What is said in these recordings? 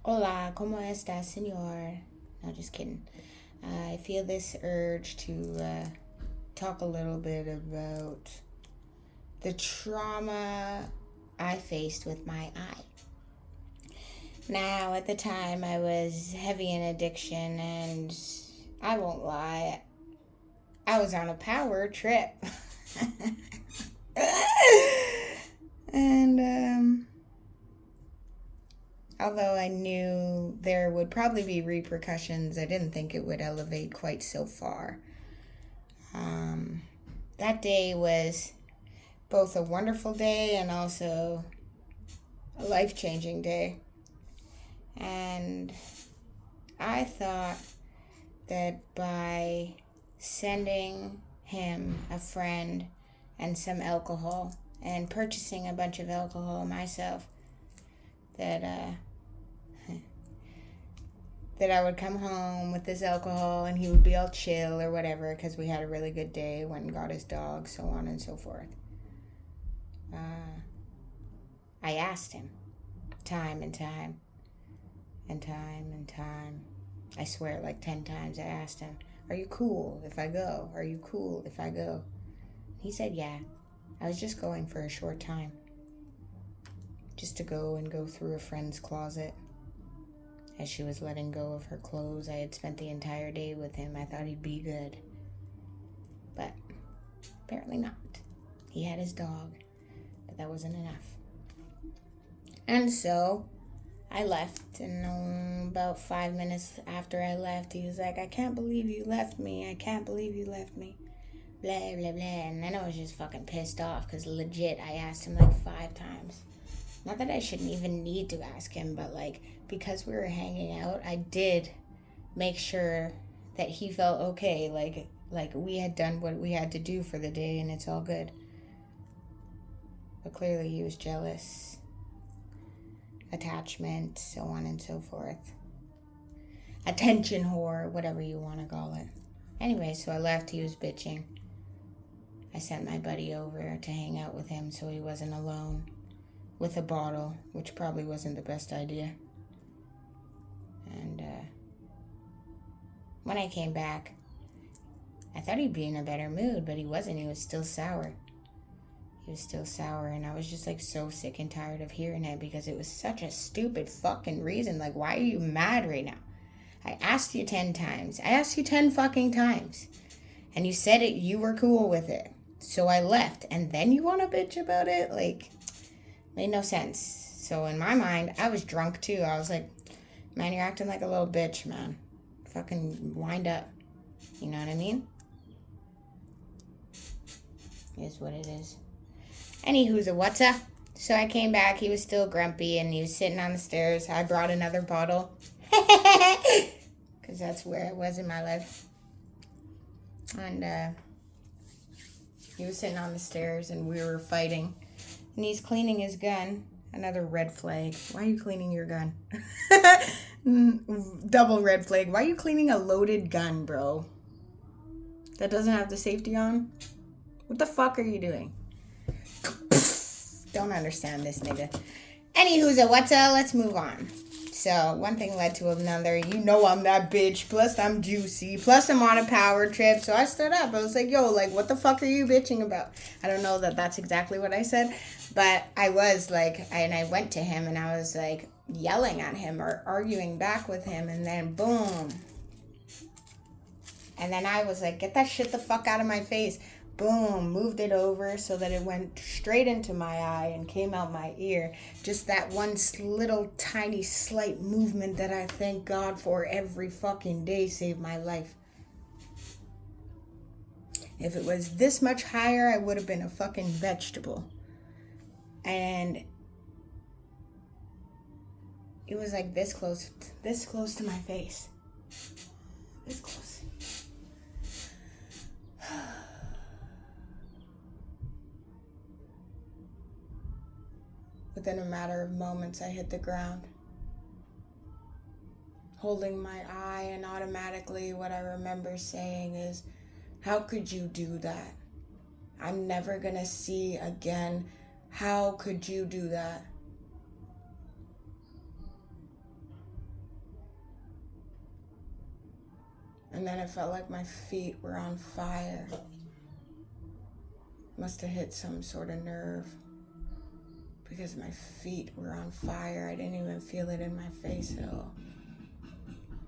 Hola, ¿cómo está, señor? No, just kidding. I feel this urge to talk a little bit about the trauma I faced with my eye. Now, at the time, I was heavy in addiction, and I won't lie, I was on a power trip. and, although I knew there would probably be repercussions, I didn't think it would elevate quite so far. That day was both a wonderful day and also a life-changing day. And I thought that by sending him a friend and some alcohol and purchasing a bunch of alcohol myself, that I would come home with this alcohol and he would be all chill or whatever because we had a really good day, went and got his dog, so on and so forth. I asked him time and time and time and time. I swear like 10 times I asked him, are you cool if I go? Are you cool if I go? He said, yeah. I was just going for a short time. Just to go through a friend's closet. As she was letting go of her clothes, I had spent the entire day with him. I thought he'd be good. But apparently not. He had his dog, but that wasn't enough. And so I left, and about 5 minutes after I left, he was like, I can't believe you left me. I can't believe you left me. Blah, blah, blah. And then I was just fucking pissed off because legit, I asked him like 5 times. Not that I shouldn't even need to ask him, but like, because we were hanging out, I did make sure that he felt okay. Like we had done what we had to do for the day and it's all good. But clearly he was jealous. Attachment, so on and so forth. Attention whore, whatever you want to call it. Anyway, so I left. He was bitching. I sent my buddy over to hang out with him so he wasn't alone with a bottle, which probably wasn't the best idea. And when I came back, I thought he'd be in a better mood, but he wasn't. He was still sour. And I was just like so sick and tired of hearing it because it was such a stupid fucking reason. Like, why are you mad right now? I asked you 10 times. I asked you 10 fucking times. And you said it, you were cool with it. So I left. And then you want to bitch about it? Like, made no sense. So in my mind, I was drunk too. I was like, man, you're acting like a little bitch, man. Fucking wind up. You know what I mean? It is what it is. Anywho's a what's up? So I came back. He was still grumpy and he was sitting on the stairs. I brought another bottle. Because that's where I was in my life. And he was sitting on the stairs and we were fighting. And he's cleaning his gun. Another red flag. Why are you cleaning your gun? Double red flag. Why are you cleaning a loaded gun, bro? That doesn't have the safety on? What the fuck are you doing? Don't understand this nigga. Anywho's a what's up? Let's move on. So one thing led to another. You know I'm that bitch. Plus I'm juicy. Plus I'm on a power trip. So I stood up. I was like, yo, like, what the fuck are you bitching about? I don't know that that's exactly what I said. But I was like, and I went to him and I was like yelling at him or arguing back with him. And then boom. And then I was like, get that shit the fuck out of my face. Boom, moved it over so that it went straight into my eye and came out my ear. Just that one little tiny slight movement that I thank God for every fucking day saved my life. If it was this much higher, I would have been a fucking vegetable. And it was like this close to my face. This close. Within a matter of moments, I hit the ground, holding my eye, and automatically what I remember saying is, how could you do that? I'm never gonna see again. How could you do that? And then it felt like my feet were on fire. Must have hit some sort of nerve, because my feet were on fire. I didn't even feel it in my face at all.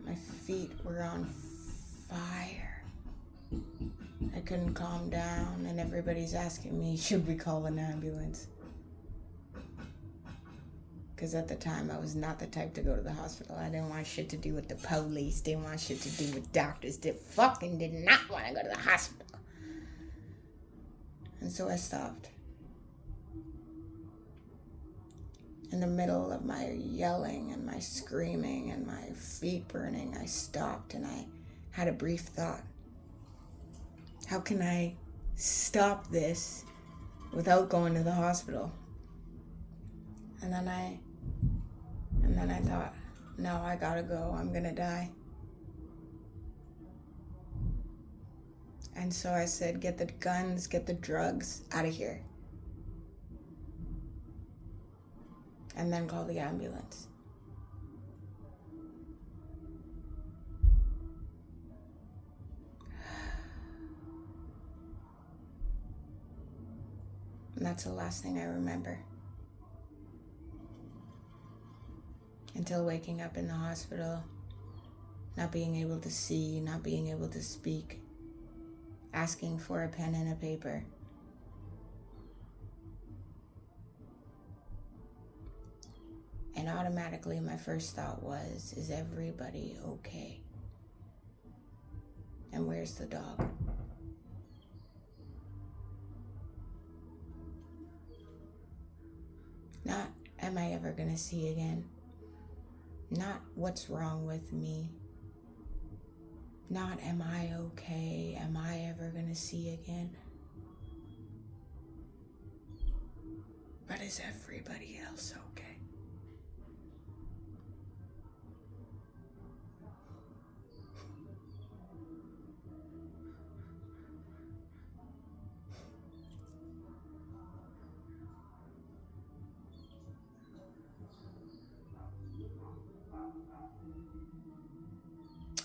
My feet were on fire. I couldn't calm down, and everybody's asking me, should we call an ambulance? Because at the time, I was not the type to go to the hospital. I didn't want shit to do with the police. Didn't want shit to do with doctors. Did not want to go to the hospital. And so I stopped. In the middle of my yelling and my screaming and my feet burning, I stopped and I had a brief thought. How can I stop this without going to the hospital? And then I thought, no, I gotta go. I'm gonna die. And so I said, get the guns, get the drugs out of here. And then call the ambulance. And that's the last thing I remember. Until waking up in the hospital, not being able to see, not being able to speak, asking for a pen and a paper. And automatically my first thought was, is everybody okay? And where's the dog? Not, am I ever gonna see again? Not, what's wrong with me? Not, am I okay? Am I ever gonna see again? But is everybody else okay?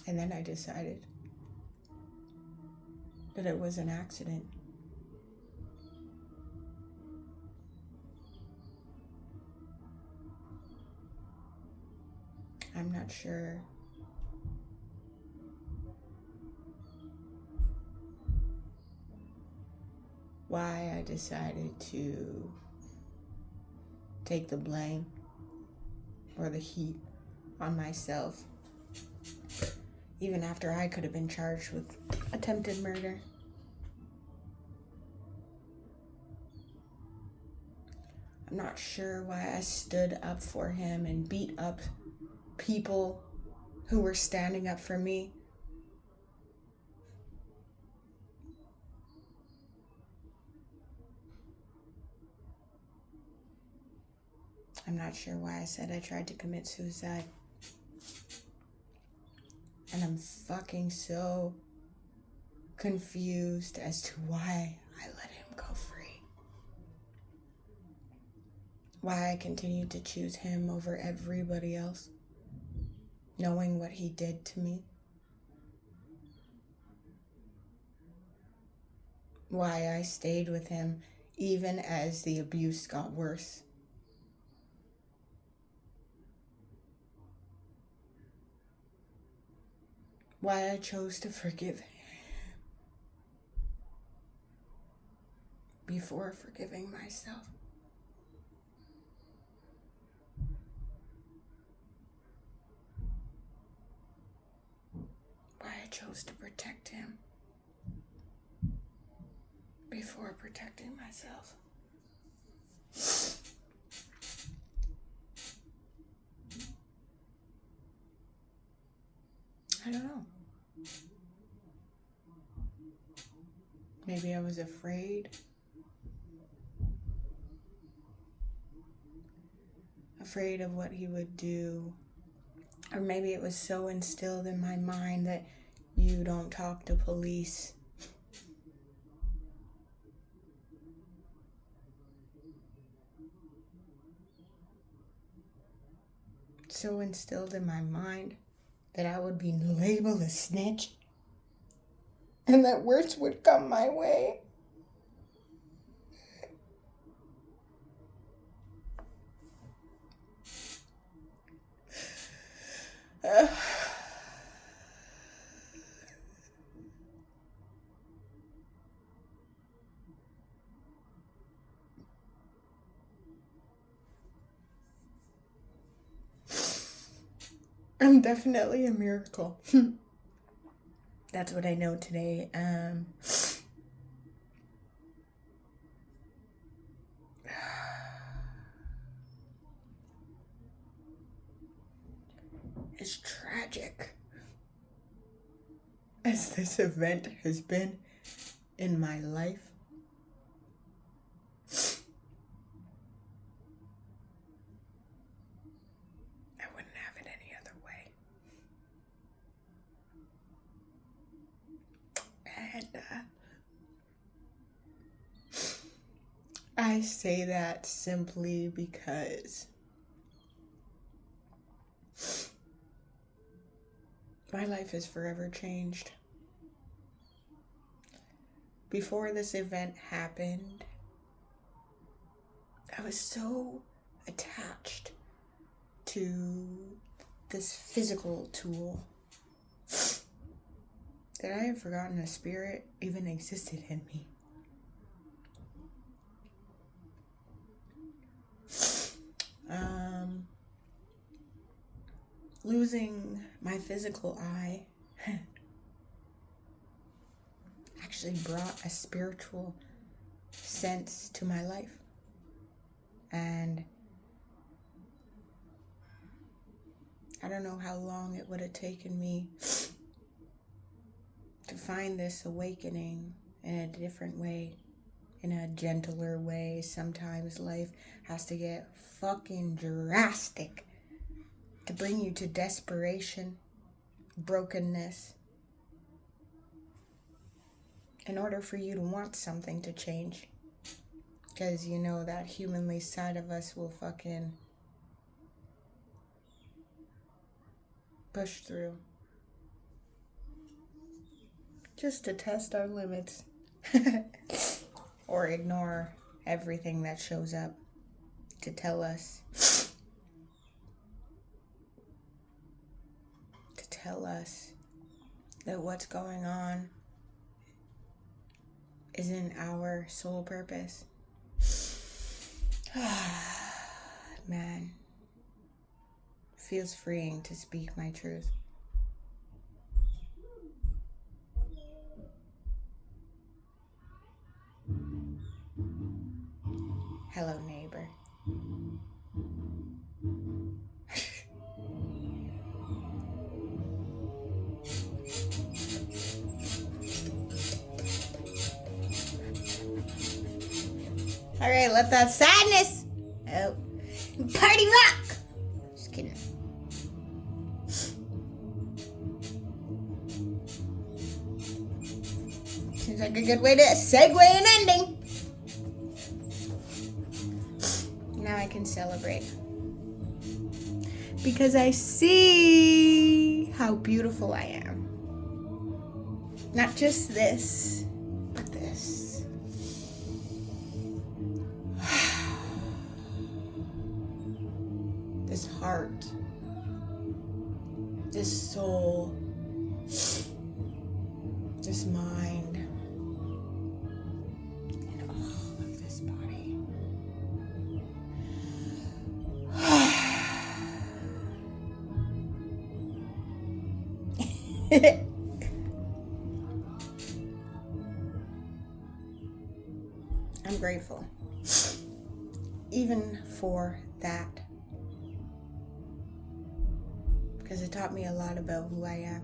And then I decided that it was an accident. I'm not sure why I decided to take the blame or the heat on myself, even after I could have been charged with attempted murder. I'm not sure why I stood up for him and beat up people who were standing up for me. I'm not sure why I said I tried to commit suicide. And I'm fucking so confused as to why I let him go free. Why I continued to choose him over everybody else, knowing what he did to me. Why I stayed with him even as the abuse got worse. Why I chose to forgive him before forgiving myself. Why I chose to protect him before protecting myself. I don't know. Maybe I was afraid. Afraid of what he would do. Or maybe it was so instilled in my mind that you don't talk to police. So instilled in my mind that I would be labeled a snitch. and that worse would come my way. I'm definitely a miracle. That's what I know today. As tragic as this event has been in my life, I wouldn't have it any other way. And I say that simply because my life is forever changed. Before this event happened, I was so attached to this physical tool that I had forgotten a spirit even existed in me. Losing my physical eye actually brought a spiritual sense to my life. And I don't know how long it would have taken me to find this awakening in a different way, in a gentler way. Sometimes life has to get fucking drastic to bring you to desperation, brokenness, in order for you to want something to change. Because you know that humanly side of us will fucking push through just to test our limits or ignore everything that shows up to tell us that what's going on isn't our sole purpose. Man, feels freeing to speak my truth. Hello, neighbor. All right, let that sadness out. Party rock! Just kidding. Seems like a good way to segue an ending. Now I can celebrate. Because I see how beautiful I am. Not just this, but this. This heart, this soul, this mind, and all of this body. I'm grateful, even for that. Because it taught me a lot about who I am.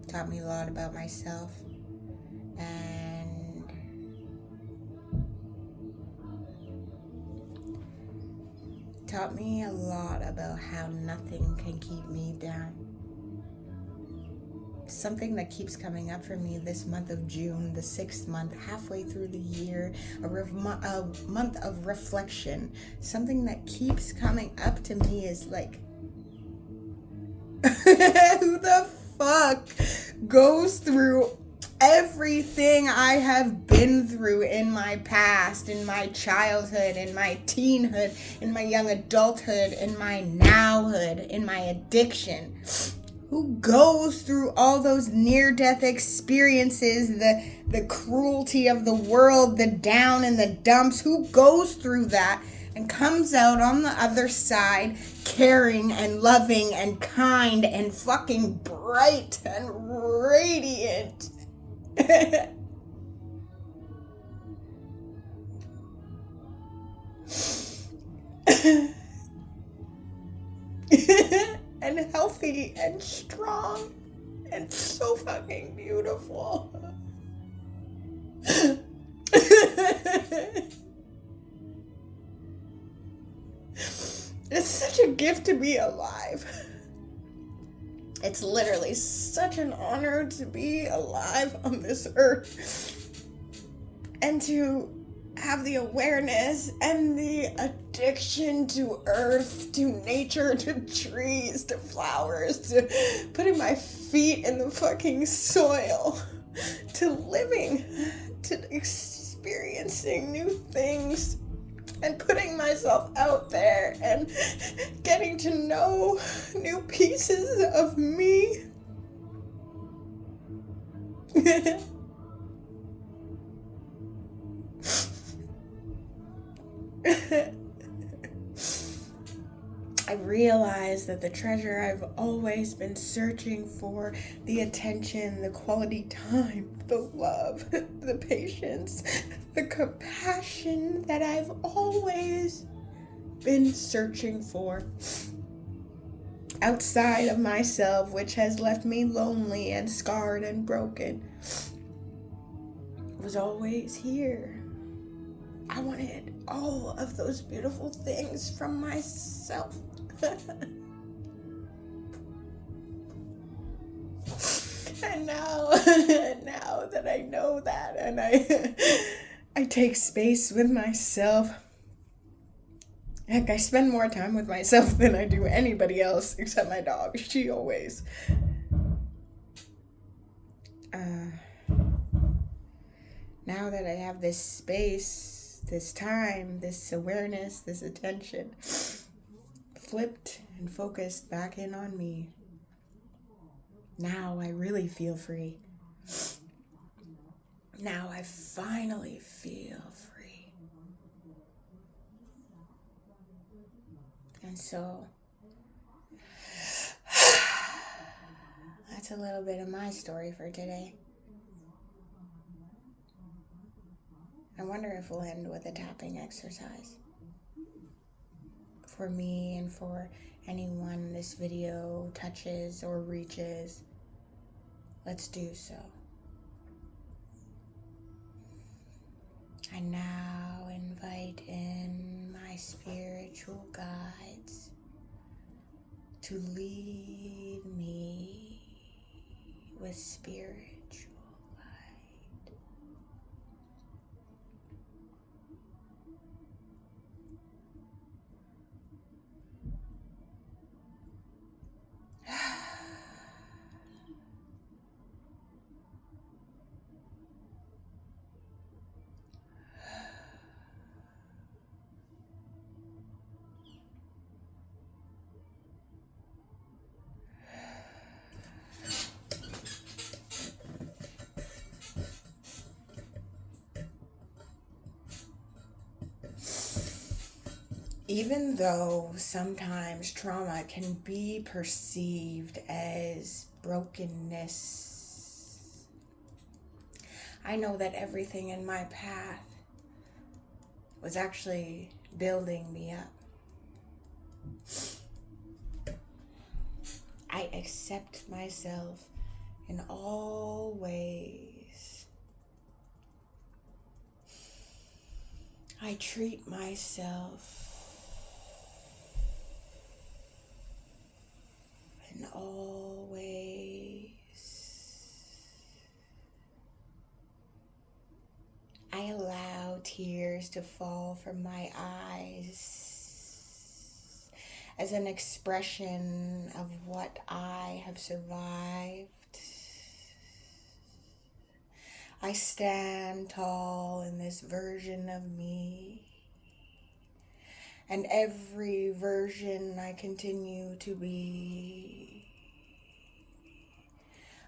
It taught me a lot about myself. And taught me a lot about how nothing can keep me down. Something that keeps coming up for me this month of June, the 6th month, halfway through the year, a month of reflection. Something that keeps coming up to me is like, who the fuck goes through everything I have been through in my past, in my childhood, in my teenhood, in my young adulthood, in my nowhood, in my addiction. Who goes through all those near-death experiences, the cruelty of the world, the down and the dumps? Who goes through that and comes out on the other side caring and loving and kind and fucking bright and radiant? And healthy and strong and so fucking beautiful. It's such a gift to be alive. It's literally such an honor to be alive on this earth and to have the awareness and the addiction to earth, to nature, to trees, to flowers, to putting my feet in the fucking soil, to living, to experiencing new things, and putting myself out there and getting to know new pieces of me. I realize that the treasure I've always been searching for, the attention, the quality time, the love, the patience, the compassion that I've always been searching for outside of myself, which has left me lonely and scarred and broken, was always here. I wanted all of those beautiful things from myself. And now that I know that, and I take space with myself. Heck, I spend more time with myself than I do anybody else except my dog. She always. Now that I have this space, this time, this awareness, this attention flipped and focused back in on me, now I really feel free. Now I finally feel free. And so that's a little bit of my story for today. I wonder if we'll end with a tapping exercise. For me and for anyone this video touches or reaches, let's do so. I now invite in my spiritual guides to lead me with spiritual light. Even though sometimes trauma can be perceived as brokenness, I know that everything in my path was actually building me up. I accept myself in all ways. I treat myself in all ways. I allow tears to fall from my eyes as an expression of what I have survived I stand tall in this version of me. And every version I continue to be,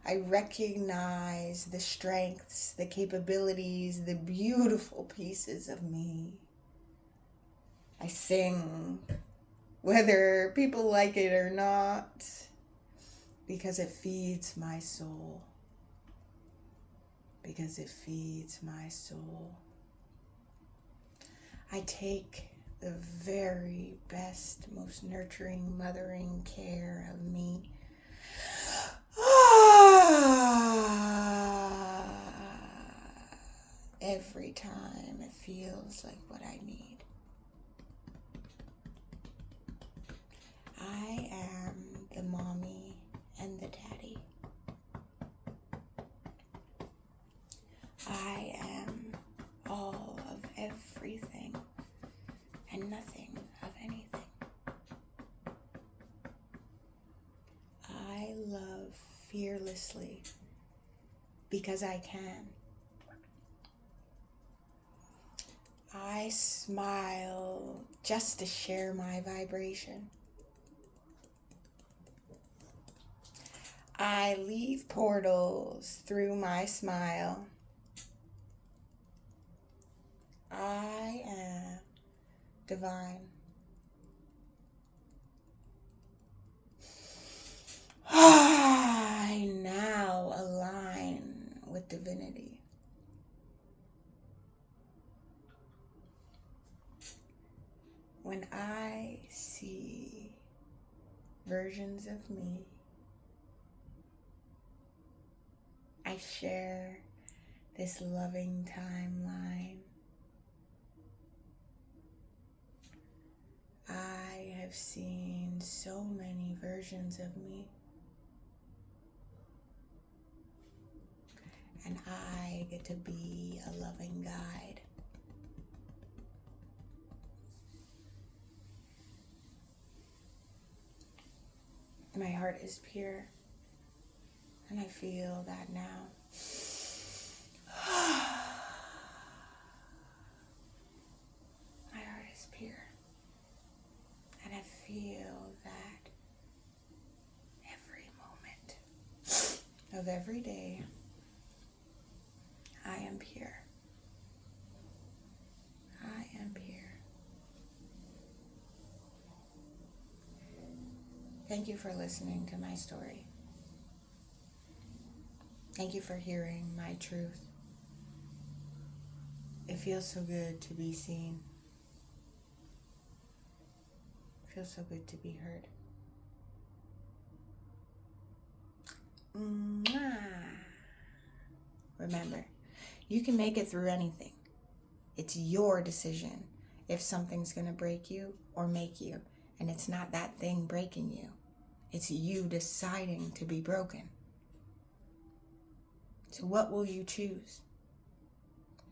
I recognize the strengths, the capabilities, the beautiful pieces of me. I sing, whether people like it or not, because it feeds my soul. Because it feeds my soul. I take the very best, most nurturing, mothering care of me. Every time it feels like what I need. I am the mommy and the daddy. I am all of everything and nothing of anything. I love fearlessly because I can. I smile just to share my vibration. I leave portals through my smile. I am divine. I now align with divinity. When I see versions of me, I share this loving timeline. I have seen so many versions of me, and I get to be a loving guide. My heart is pure, and I feel that now. My heart is pure, and I feel that every moment of every day, I am pure. I am pure. Thank you for listening to my story. Thank you for hearing my truth. It feels so good to be seen. It feels so good to be heard. Mwah. Remember, you can make it through anything. It's your decision if something's going to break you or make you. And it's not that thing breaking you. It's you deciding to be broken. So what will you choose?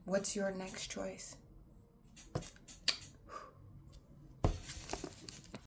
What's your next choice?